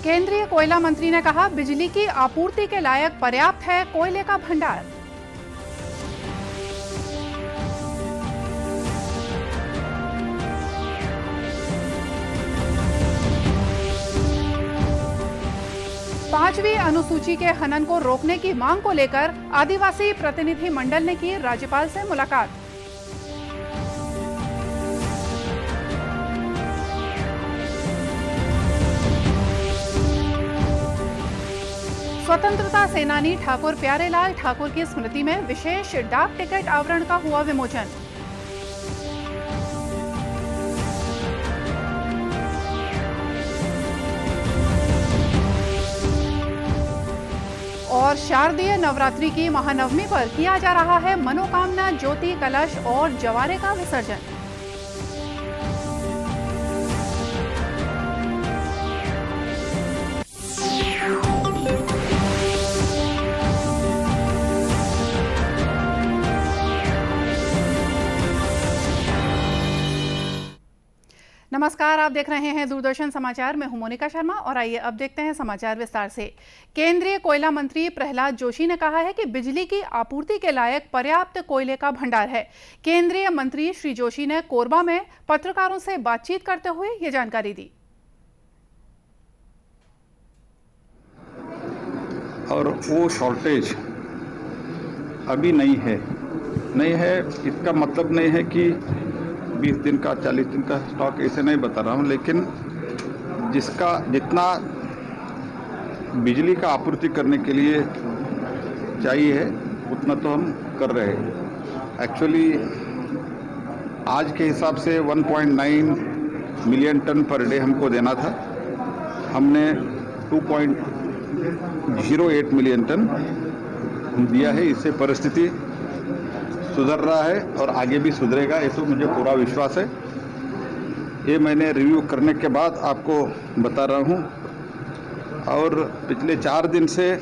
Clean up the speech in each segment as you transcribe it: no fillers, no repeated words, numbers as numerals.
केंद्रीय कोयला मंत्री ने कहा, बिजली की आपूर्ति के लायक पर्याप्त है कोयले का भंडार। पांचवी अनुसूची के हनन को रोकने की मांग को लेकर आदिवासी प्रतिनिधि मंडल ने की राज्यपाल से मुलाकात। स्वतंत्रता सेनानी ठाकुर प्यारेलाल ठाकुर की स्मृति में विशेष डाक टिकट आवरण का हुआ विमोचन। और शारदीय नवरात्रि की महानवमी पर किया जा रहा है मनोकामना ज्योति कलश और जवारे का विसर्जन। नमस्कार, आप देख रहे हैं दूरदर्शन समाचार। मैं हूं मोनिका शर्मा और आइए अब देखते हैं समाचार विस्तार से। केंद्रीय कोयला मंत्री प्रहलाद जोशी ने कहा है कि बिजली की आपूर्ति के लायक पर्याप्त कोयले का भंडार है। केंद्रीय मंत्री श्री जोशी ने कोरबा में पत्रकारों से बातचीत करते हुए ये जानकारी दी। और वो शॉर्टेज अभी नहीं है। इसका मतलब नहीं है कि 20 दिन का 40 दिन का स्टॉक, ऐसे नहीं बता रहा हूँ, लेकिन जितना बिजली का आपूर्ति करने के लिए चाहिए है उतना तो हम कर रहे हैं। एक्चुअली आज के हिसाब से 1.9 मिलियन टन पर डे हमको देना था, हमने 2.08 मिलियन टन दिया है। इससे परिस्थिति सुधर रहा है और आगे भी सुधरेगा, ऐसा मुझे पूरा विश्वास है। ये मैंने रिव्यू करने के बाद आपको बता रहा हूँ। और पिछले 4 दिन से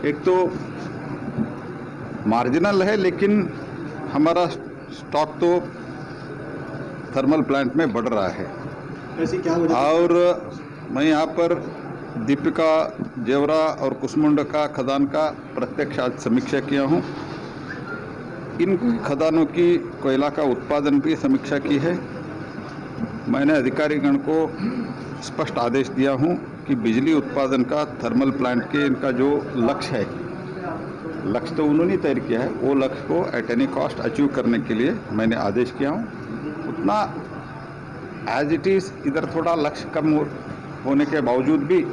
एक तो मार्जिनल है, लेकिन हमारा स्टॉक तो थर्मल प्लांट में बढ़ रहा है। ऐसी क्या वजह? और मैं यहाँ पर दीपिका जेवरा और कुसमुंडा का खदान का प्रत्यक्ष आज समीक्षा किया हूँ। इन खदानों की कोयला का उत्पादन की समीक्षा की है। मैंने अधिकारीगण को स्पष्ट आदेश दिया हूं कि बिजली उत्पादन का थर्मल प्लांट के इनका जो लक्ष्य है, लक्ष्य तो उन्होंने तय किया है, वो लक्ष्य को एट एनी कॉस्ट अचीव करने के लिए मैंने आदेश किया हूं। उतना एज इट इज़ इधर थोड़ा लक्ष्य कम होने के बावजूद भी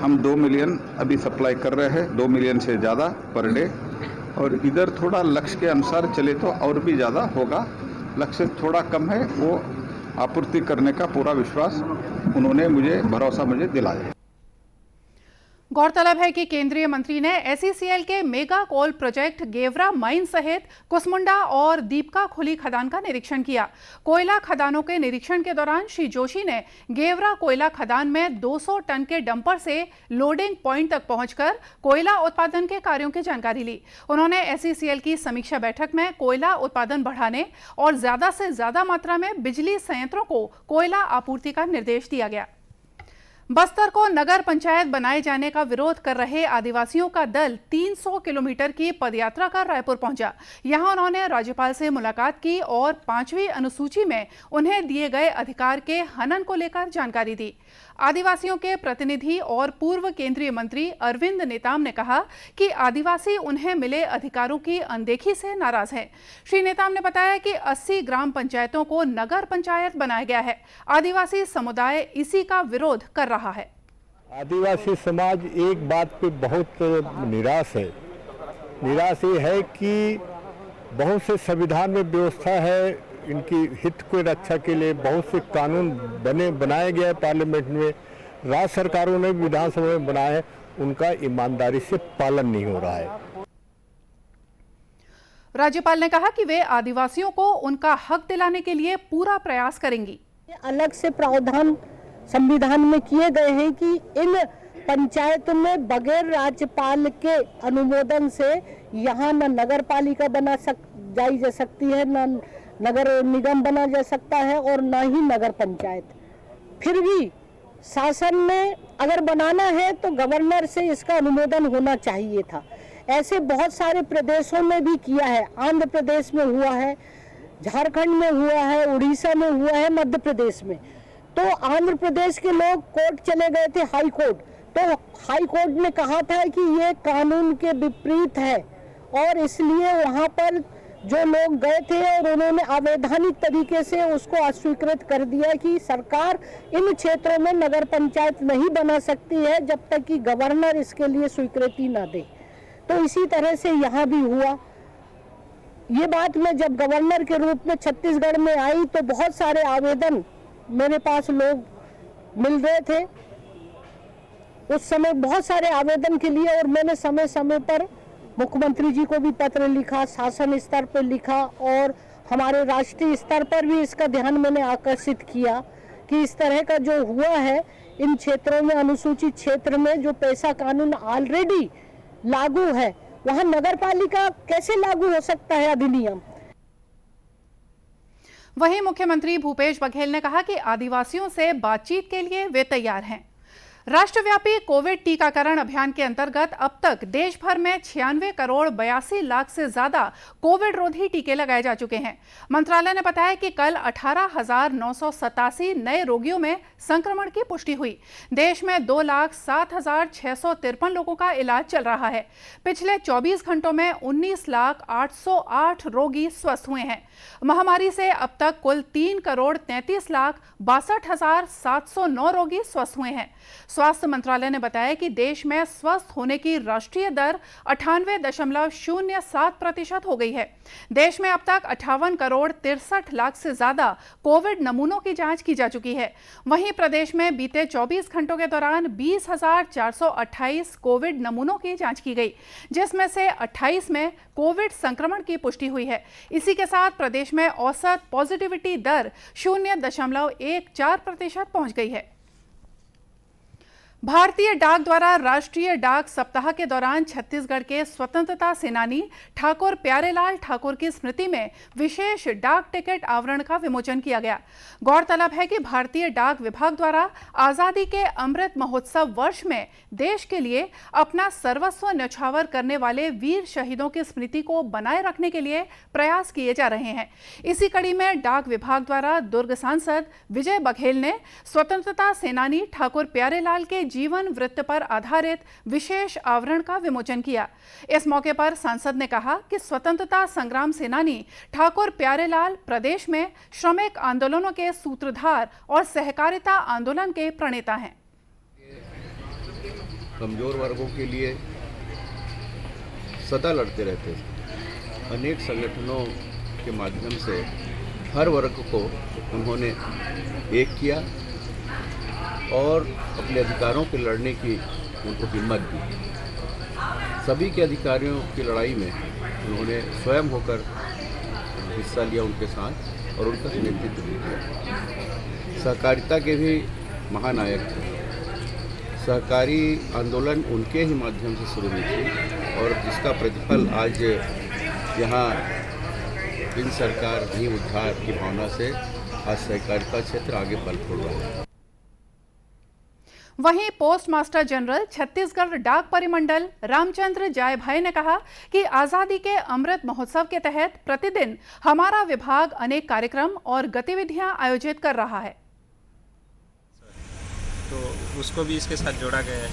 हम 2 मिलियन अभी सप्लाई कर रहे हैं, 2 मिलियन से ज़्यादा पर डे। और इधर थोड़ा लक्ष्य के अनुसार चले तो और भी ज़्यादा होगा। लक्ष्य थोड़ा कम है, वो आपूर्ति करने का पूरा विश्वास उन्होंने भरोसा मुझे दिलाया है। गौरतलब है कि केंद्रीय मंत्री ने एसईसीएल के मेगा कोल प्रोजेक्ट गेवरा माइन सहित कुसमुंडा और दीपका खुली खदान का निरीक्षण किया। कोयला खदानों के निरीक्षण के दौरान श्री जोशी ने गेवरा कोयला खदान में 200 टन के डंपर से लोडिंग पॉइंट तक पहुंचकर कोयला उत्पादन के कार्यों की जानकारी ली। उन्होंने एसईसीएल की समीक्षा बैठक में कोयला उत्पादन बढ़ाने और ज्यादा से ज्यादा मात्रा में बिजली संयंत्रों को कोयला आपूर्ति का निर्देश दिया गया। बस्तर को नगर पंचायत बनाए जाने का विरोध कर रहे आदिवासियों का दल 300 किलोमीटर की पदयात्रा कर रायपुर पहुंचा। यहां उन्होंने राज्यपाल से मुलाकात की और 5वीं अनुसूची में उन्हें दिए गए अधिकार के हनन को लेकर जानकारी दी। आदिवासियों के प्रतिनिधि और पूर्व केंद्रीय मंत्री अरविंद नेताम ने कहा कि आदिवासी उन्हें मिले अधिकारों की अनदेखी से नाराज हैं। श्री नेताम ने बताया कि 80 ग्राम पंचायतों को नगर पंचायत बनाया गया है। आदिवासी समुदाय इसी का विरोध कर रहा है। आदिवासी समाज एक बात पे बहुत निराश है। निराश ये है कि बहुत से संविधान में व्यवस्था है, इनकी हित को रक्षा के लिए बहुत से कानून बनाए गए पार्लियामेंट में, राज्य सरकारों ने विधानसभा में बनाए, उनका ईमानदारी से पालन नहीं हो रहा है। राज्यपाल ने कहा कि वे आदिवासियों को उनका हक दिलाने के लिए पूरा प्रयास करेंगी। अलग से प्रावधान संविधान में किए गए हैं कि इन पंचायतों में बगैर राज्यपाल के अनुमोदन से यहाँ न नगर पालिका जाई जा सकती है, न नगर निगम बना जा सकता है और न ही नगर पंचायत। फिर भी शासन में अगर बनाना है तो गवर्नर से इसका अनुमोदन होना चाहिए था। ऐसे बहुत सारे प्रदेशों में भी किया है, आंध्र प्रदेश में हुआ है, झारखंड में हुआ है, उड़ीसा में हुआ है, मध्य प्रदेश में। तो आंध्र प्रदेश के लोग कोर्ट चले गए थे, हाई कोर्ट, तो हाई कोर्ट ने कहा था कि ये कानून के विपरीत है और इसलिए वहाँ पर जो लोग गए थे और उन्होंने अवैधानिक तरीके से उसको अस्वीकृत कर दिया कि सरकार इन क्षेत्रों में नगर पंचायत नहीं बना सकती है जब तक कि गवर्नर इसके लिए स्वीकृति न दे। तो इसी तरह से यहाँ भी हुआ। ये बात मैं जब गवर्नर के रूप में छत्तीसगढ़ में आई तो बहुत सारे आवेदन मेरे पास लोग मिल रहे थे उस समय, बहुत सारे आवेदन के लिए, और मैंने समय समय पर मुख्यमंत्री जी को भी पत्र लिखा, शासन स्तर पर लिखा और हमारे राष्ट्रीय स्तर पर भी इसका ध्यान मैंने आकर्षित किया कि इस तरह का जो हुआ है इन क्षेत्रों में, अनुसूचित क्षेत्र में जो पैसा कानून ऑलरेडी लागू है, वहाँ नगर पालिका कैसे लागू हो सकता है अधिनियम। वहीं मुख्यमंत्री भूपेश बघेल ने कहा कि आदिवासियों से बातचीत के लिए वे तैयार हैं। राष्ट्रव्यापी कोविड टीकाकरण अभियान के अंतर्गत अब तक देश भर में 96 करोड़ 82 लाख से ज्यादा कोविड रोधी टीके लगाए जा चुके हैं। मंत्रालय ने बताया कि कल 18,987 नए रोगियों में संक्रमण की पुष्टि हुई। देश में 2,07,653 लोगों का इलाज चल रहा है। पिछले 24 घंटों में 19,808 रोगी स्वस्थ हुए हैं। महामारी से अब तक कुल 3,33,62,709 रोगी स्वस्थ हुए हैं। स्वास्थ्य मंत्रालय ने बताया कि देश में स्वस्थ होने की राष्ट्रीय दर 98.07% हो गई है। देश में अब तक 58 करोड़ 63 लाख से ज्यादा कोविड नमूनों की जांच की जा चुकी है। वहीं प्रदेश में बीते 24 घंटों के दौरान 20,428 कोविड नमूनों की जांच की गई, जिसमें से 28 में कोविड संक्रमण की पुष्टि हुई है। इसी के साथ प्रदेश में औसत पॉजिटिविटी दर 0.14% पहुंच गई है। भारतीय डाक द्वारा राष्ट्रीय डाक सप्ताह के दौरान छत्तीसगढ़ के स्वतंत्रता सेनानी ठाकुर प्यारेलाल ठाकुर की स्मृति में विशेष डाक टिकट आवरण का विमोचन किया गया। गौरतलब है कि भारतीय डाक विभाग द्वारा आजादी के अमृत महोत्सव वर्ष में देश के लिए अपना सर्वस्व न्यौछावर करने वाले वीर शहीदों की स्मृति को बनाए रखने के लिए प्रयास किए जा रहे हैं। इसी कड़ी में डाक विभाग द्वारा दुर्ग सांसद विजय बघेल ने स्वतंत्रता सेनानी ठाकुर प्यारेलाल के जीवन वृत्त पर आधारित विशेष आवरण का विमोचन किया। इस मौके पर सांसद ने कहा कि स्वतंत्रता संग्राम सेनानी ठाकुर प्यारेलाल प्रदेश में श्रमिक आंदोलनों के सूत्रधार और सहकारिता आंदोलन के प्रणेता हैं। कमजोर वर्गों के लिए सदा लड़ते रहते थे। अनेक संगठनों के माध्यम से हर वर्ग को उन्होंने एक किया और अपने अधिकारों के लड़ने की उनको हिम्मत दी। सभी के अधिकारियों की लड़ाई में उन्होंने स्वयं होकर हिस्सा लिया उनके साथ और उनका नेतृत्व भी किया। सहकारिता के भी महानायक थे। सहकारी आंदोलन उनके ही माध्यम से शुरू हुई थी और जिसका प्रतिफल आज यहाँ इन सरकार ही उद्धार की भावना से आज सहकारिता क्षेत्र आगे पल फूल रहा है। वहीं पोस्ट मास्टर जनरल छत्तीसगढ़ डाक परिमंडल रामचंद्र जायभाई ने कहा कि आजादी के अमृत महोत्सव के तहत प्रतिदिन हमारा विभाग अनेक कार्यक्रम और गतिविधियां आयोजित कर रहा है। तो उसको भी इसके साथ जोड़ा गया है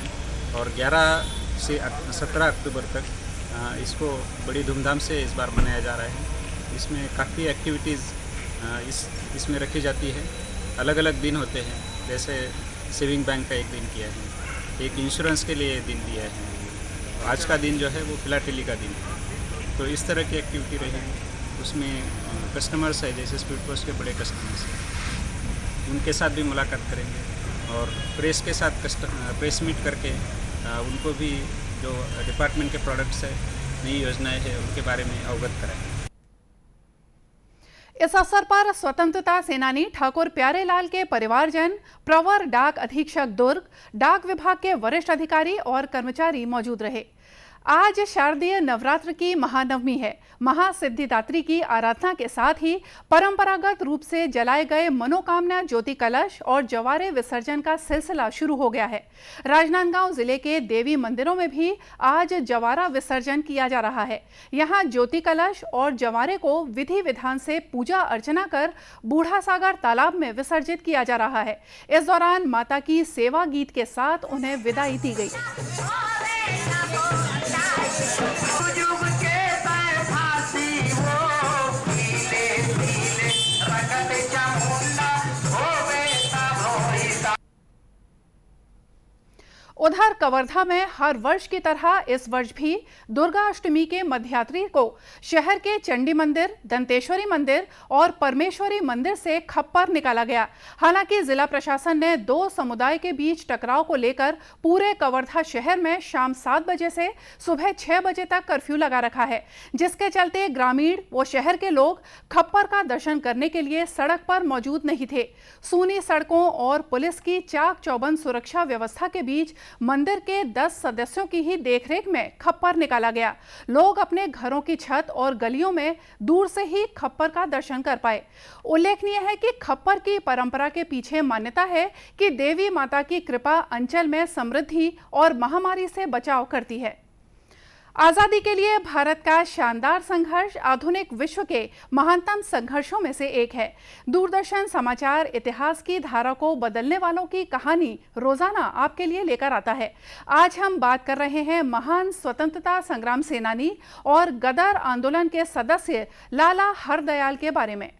और 11 से 17 अक्टूबर तक इसको बड़ी धूमधाम से इस बार मनाया जा रहा है। इसमें काफ़ी एक्टिविटीज़ इसमें रखी जाती है। अलग अलग दिन होते हैं, जैसे सेविंग बैंक का एक दिन किया है, एक इंश्योरेंस के लिए दिन दिया है। आज का दिन जो है वो फिलाटेली का दिन है। तो इस तरह की एक्टिविटी रहेगी। उसमें कस्टमर्स है, जैसे स्पीड पोस्ट के बड़े कस्टमर्स हैं, उनके साथ भी मुलाकात करेंगे और प्रेस के साथ प्रेस मीट करके उनको भी जो डिपार्टमेंट के प्रोडक्ट्स है, नई योजनाएं हैं, उनके बारे में अवगत कराएंगे। इस अवसर पर स्वतंत्रता सेनानी ठाकुर प्यारेलाल के परिवारजन, प्रवर डाक अधीक्षक दुर्ग, डाक विभाग के वरिष्ठ अधिकारी और कर्मचारी मौजूद रहे। आज शारदीय नवरात्र की महानवमी है। महासिद्धिदात्री की आराधना के साथ ही परंपरागत रूप से जलाए गए मनोकामना ज्योति कलश और जवारे विसर्जन का सिलसिला शुरू हो गया है। राजनांदगांव जिले के देवी मंदिरों में भी आज जवारा विसर्जन किया जा रहा है। यहां ज्योति कलश और जवारे को विधि विधान से पूजा अर्चना कर बूढ़ा सागर तालाब में विसर्जित किया जा रहा है। इस दौरान माता की सेवा गीत के साथ उन्हें विदाई दी गई। उधर कवर्धा में हर वर्ष की तरह इस वर्ष भी दुर्गा अष्टमी के मध्याह्न को शहर के चंडी मंदिर, दंतेश्वरी मंदिर और परमेश्वरी मंदिर से खप्पर निकाला गया। हालांकि जिला प्रशासन ने दो समुदाय के बीच टकराव को लेकर पूरे कवर्धा शहर में शाम 7 बजे से सुबह 6 बजे तक कर्फ्यू लगा रखा है, जिसके चलते ग्रामीण व शहर के लोग खप्पर का दर्शन करने के लिए सड़क पर मौजूद नहीं थे। सूनी सड़कों और पुलिस की चाक चौबंद सुरक्षा व्यवस्था के बीच मंदिर के 10 सदस्यों की ही देखरेख में खप्पर निकाला गया। लोग अपने घरों की छत और गलियों में दूर से ही खप्पर का दर्शन कर पाए। उल्लेखनीय है कि खप्पर की परंपरा के पीछे मान्यता है कि देवी माता की कृपा अंचल में समृद्धि और महामारी से बचाव करती है। आजादी के लिए भारत का शानदार संघर्ष आधुनिक विश्व के महानतम संघर्षों में से एक है। दूरदर्शन समाचार इतिहास की धारा को बदलने वालों की कहानी रोजाना आपके लिए लेकर आता है। आज हम बात कर रहे हैं महान स्वतंत्रता संग्राम सेनानी और गदर आंदोलन के सदस्य लाला हरदयाल के बारे में।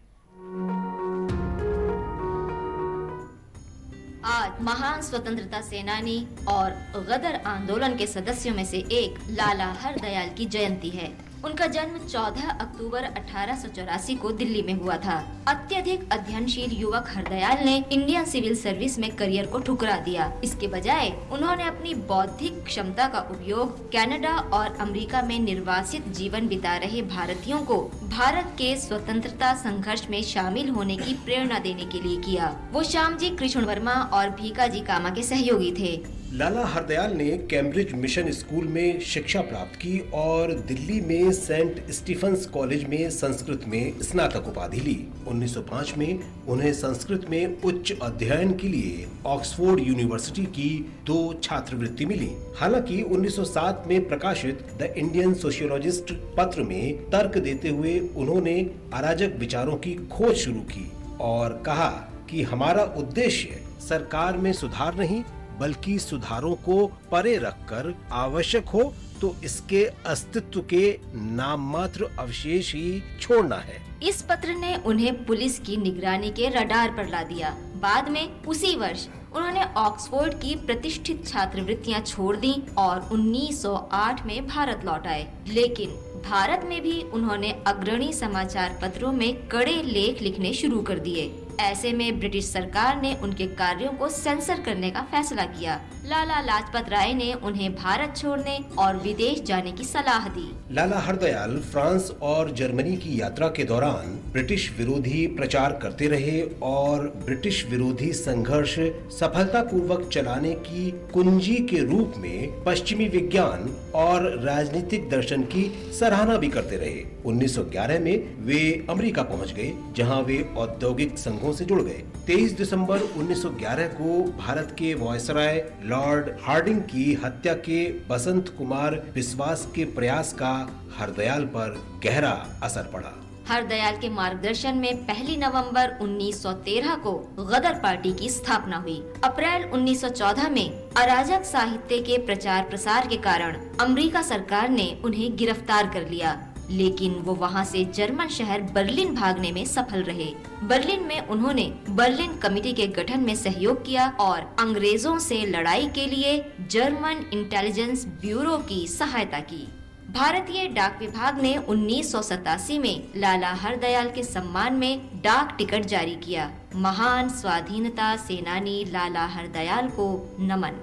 आज महान स्वतंत्रता सेनानी और गदर आंदोलन के सदस्यों में से एक लाला हरदयाल की जयंती है। उनका जन्म 14 अक्टूबर 1884 को दिल्ली में हुआ था। अत्यधिक अध्ययनशील युवक हरदयाल ने इंडियन सिविल सर्विस में करियर को ठुकरा दिया। इसके बजाय उन्होंने अपनी बौद्धिक क्षमता का उपयोग कनाडा और अमेरिका में निर्वासित जीवन बिता रहे भारतीयों को भारत के स्वतंत्रता संघर्ष में शामिल होने की प्रेरणा देने के लिए किया। वो श्यामजी कृष्ण वर्मा और भीकाजी कामा के सहयोगी थे। लाला हरदयाल ने कैम्ब्रिज मिशन स्कूल में शिक्षा प्राप्त की और दिल्ली में सेंट स्टीफेंस कॉलेज में संस्कृत में स्नातक उपाधि ली। 1905 में उन्हें संस्कृत में उच्च अध्ययन के लिए ऑक्सफोर्ड यूनिवर्सिटी की 2 छात्रवृत्ति मिली। हालांकि 1907 में प्रकाशित द इंडियन सोशियोलॉजिस्ट पत्र में तर्क देते हुए उन्होंने अराजक विचारों की खोज शुरू की और कहा कि हमारा उद्देश्य सरकार में सुधार नहीं बल्कि सुधारों को परे रखकर आवश्यक हो तो इसके अस्तित्व के नाममात्र अवशेष ही छोड़ना है। इस पत्र ने उन्हें पुलिस की निगरानी के रडार पर ला दिया। बाद में उसी वर्ष उन्होंने ऑक्सफोर्ड की प्रतिष्ठित छात्रवृत्तियां छोड़ दी और 1908 में भारत लौट आए। लेकिन भारत में भी उन्होंने अग्रणी समाचार पत्रों में कड़े लेख लिखने शुरू कर दिए। ऐसे में ब्रिटिश सरकार ने उनके कार्यों को सेंसर करने का फैसला किया। लाला लाजपत राय ने उन्हें भारत छोड़ने और विदेश जाने की सलाह दी। लाला हरदयाल फ्रांस और जर्मनी की यात्रा के दौरान ब्रिटिश विरोधी प्रचार करते रहे और ब्रिटिश विरोधी संघर्ष सफलतापूर्वक चलाने की कुंजी के रूप में पश्चिमी विज्ञान और राजनीतिक दर्शन की सराहना भी करते रहे। 1911 में वे अमेरिका पहुंच गए, जहां वे औद्योगिक संघों से जुड़ गए। 23 दिसंबर 1911 को भारत के वायसराय लॉर्ड हार्डिंग की हत्या के बसंत कुमार विश्वास के प्रयास का हरदयाल पर गहरा असर पड़ा। हरदयाल के मार्गदर्शन में 1 नवंबर 1913 को गदर पार्टी की स्थापना हुई। अप्रैल 1914 में अराजक साहित्य के प्रचार प्रसार के कारण अमेरिका सरकार ने उन्हें गिरफ्तार कर लिया, लेकिन वो वहां से जर्मन शहर बर्लिन भागने में सफल रहे। बर्लिन में उन्होंने बर्लिन कमेटी के गठन में सहयोग किया और अंग्रेजों से लड़ाई के लिए जर्मन इंटेलिजेंस ब्यूरो की सहायता की। भारतीय डाक विभाग ने 1987 में लाला हरदयाल के सम्मान में डाक टिकट जारी किया। महान स्वाधीनता सेनानी लाला हरदयाल को नमन।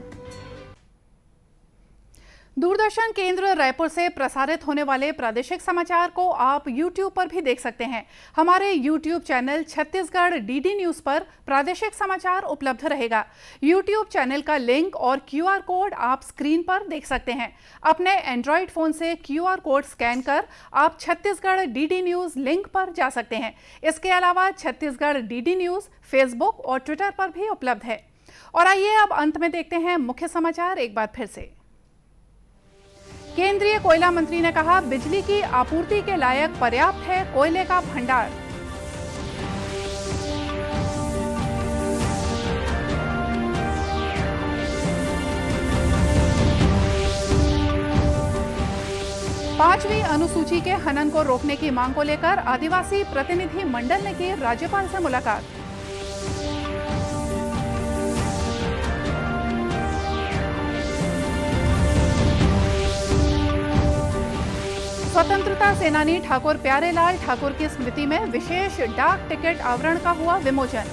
दूरदर्शन केंद्र रायपुर से प्रसारित होने वाले प्रादेशिक समाचार को आप YouTube पर भी देख सकते हैं। हमारे YouTube channel Chhattisgarh DD news पर प्रादेशिक समाचार उपलब्ध रहेगा। YouTube चैनल का लिंक और QR कोड आप स्क्रीन पर देख सकते हैं। अपने एंड्रॉइड फोन से QR कोड स्कैन कर आप छत्तीसगढ़ DD न्यूज लिंक पर जा सकते हैं। इसके अलावा छत्तीसगढ़ DD न्यूज फेसबुक और ट्विटर पर भी उपलब्ध है। और आइए अब अंत में देखते हैं मुख्य समाचार एक बार फिर से। केंद्रीय कोयला मंत्री ने कहा, बिजली की आपूर्ति के लायक पर्याप्त है कोयले का भंडार। पांचवी अनुसूची के हनन को रोकने की मांग को लेकर आदिवासी प्रतिनिधि मंडल ने की राज्यपाल से मुलाकात। स्वतंत्रता सेनानी ठाकुर प्यारेलाल ठाकुर की स्मृति में विशेष डाक टिकट आवरण का हुआ विमोचन।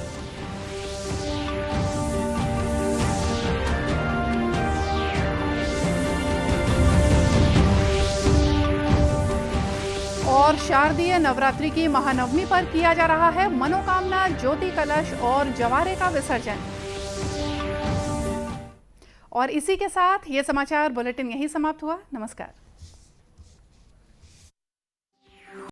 और शारदीय नवरात्रि की महानवमी पर किया जा रहा है मनोकामना ज्योति कलश और जवारे का विसर्जन। और इसी के साथ ये समाचार बुलेटिन यहीं समाप्त हुआ। नमस्कार।